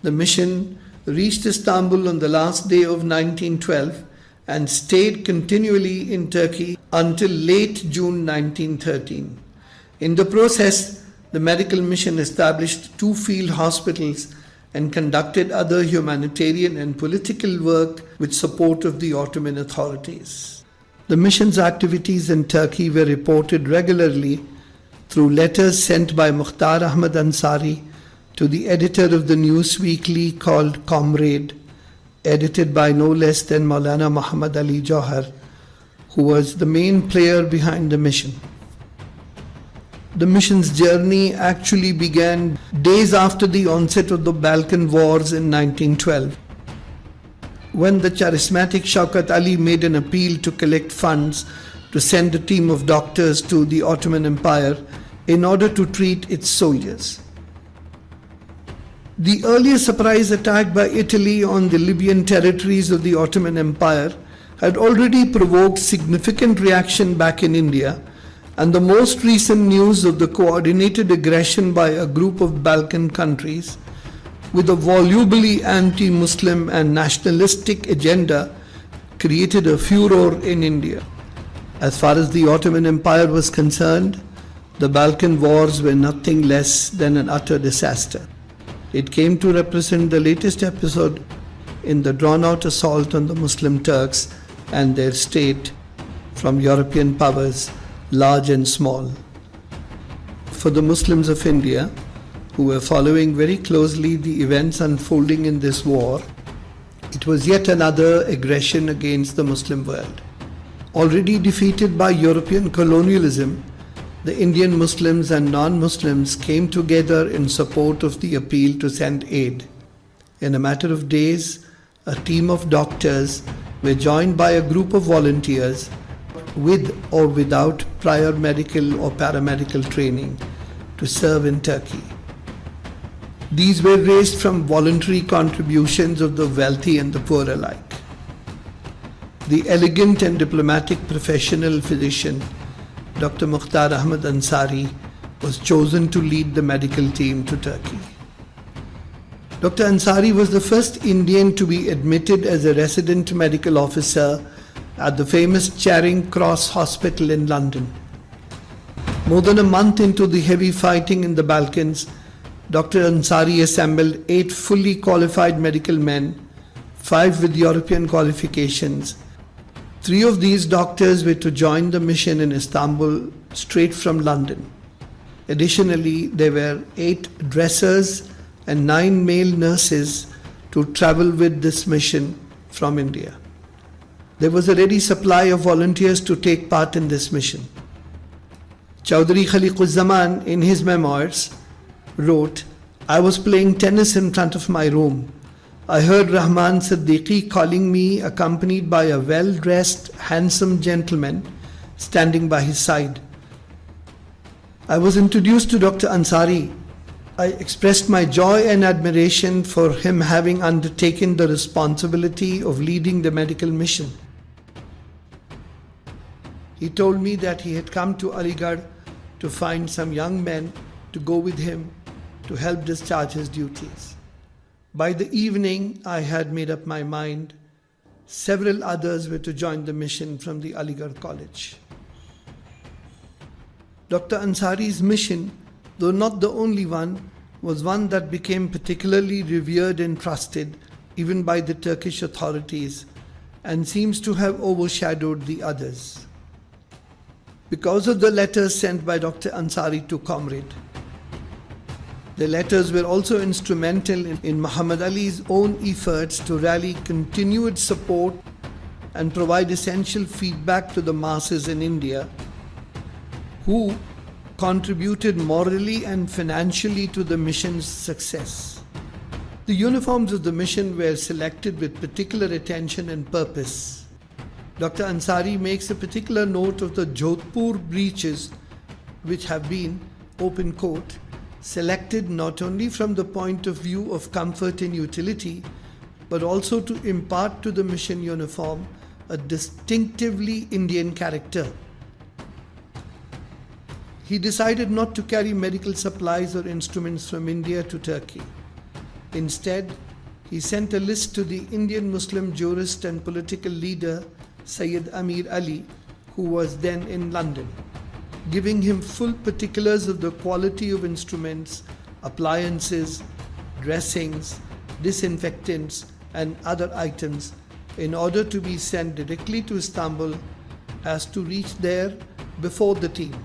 The mission reached Istanbul on the last day of 1912 and stayed continually in Turkey until late June 1913. In the process, the medical mission established 2 field hospitals and conducted other humanitarian and political work with support of the Ottoman authorities. The mission's activities in Turkey were reported regularly through letters sent by Mukhtar Ahmad Ansari to the editor of the news weekly called Comrade, edited by no less than Maulana Muhammad Ali Jauhar, who was the main player behind the mission. The mission's journey actually began days after the onset of the Balkan Wars in 1912, when the charismatic Shaukat Ali made an appeal to collect funds to send a team of doctors to the Ottoman Empire in order to treat its soldiers. The earlier surprise attack by Italy on the Libyan territories of the Ottoman Empire had already provoked significant reaction back in India, and the most recent news of the coordinated aggression by a group of Balkan countries with a volubly anti-Muslim and nationalistic agenda created a furor in India. As far as the Ottoman Empire was concerned, the Balkan Wars were nothing less than an utter disaster. It came to represent the latest episode in the drawn-out assault on the Muslim Turks and their state from European powers, large and small. For the Muslims of India, who were following very closely the events unfolding in this war, it was yet another aggression against the Muslim world. Already defeated by European colonialism, the Indian Muslims and non-Muslims came together in support of the appeal to send aid. In a matter of days, a team of doctors were joined by a group of volunteers with or without prior medical or paramedical training to serve in Turkey. These were raised from voluntary contributions of the wealthy and the poor alike. The elegant and diplomatic professional physician, Dr. Mukhtar Ahmad Ansari, was chosen to lead the medical team to Turkey. Dr. Ansari was the first Indian to be admitted as a resident medical officer at the famous Charing Cross Hospital in London. More than a month into the heavy fighting in the Balkans, Dr. Ansari assembled 8 fully qualified medical men, 5 with European qualifications. 3 of these doctors were to join the mission in Istanbul straight from London. Additionally, there were 8 dressers and 9 male nurses to travel with this mission from India. There was a ready supply of volunteers to take part in this mission. Chaudhry Khaliquzzaman, in his memoirs, wrote, "I was playing tennis in front of my room. I heard Rahman Siddiqui calling me, accompanied by a well-dressed, handsome gentleman standing by his side. I was introduced to Dr. Ansari. I expressed my joy and admiration for him having undertaken the responsibility of leading the medical mission. He told me that he had come to Aligarh to find some young men to go with him to help discharge his duties. By the evening, I had made up my mind. Several others were to join the mission from the Aligarh College." Dr. Ansari's mission, though not the only one, was one that became particularly revered and trusted even by the Turkish authorities and seems to have overshadowed the others. Because of the letters sent by Dr. Ansari to Comrade. The letters were also instrumental in Muhammad Ali's own efforts to rally continued support and provide essential feedback to the masses in India, who contributed morally and financially to the mission's success. The uniforms of the mission were selected with particular attention and purpose. Dr. Ansari makes a particular note of the Jodhpur breeches, which have been, open quote, selected not only from the point of view of comfort and utility, but also to impart to the mission uniform a distinctively Indian character. He decided not to carry medical supplies or instruments from India to Turkey. Instead, he sent a list to the Indian Muslim jurist and political leader Sayyid Amir Ali, who was then in London, giving him full particulars of the quality of instruments, appliances, dressings, disinfectants, and other items in order to be sent directly to Istanbul as to reach there before the team.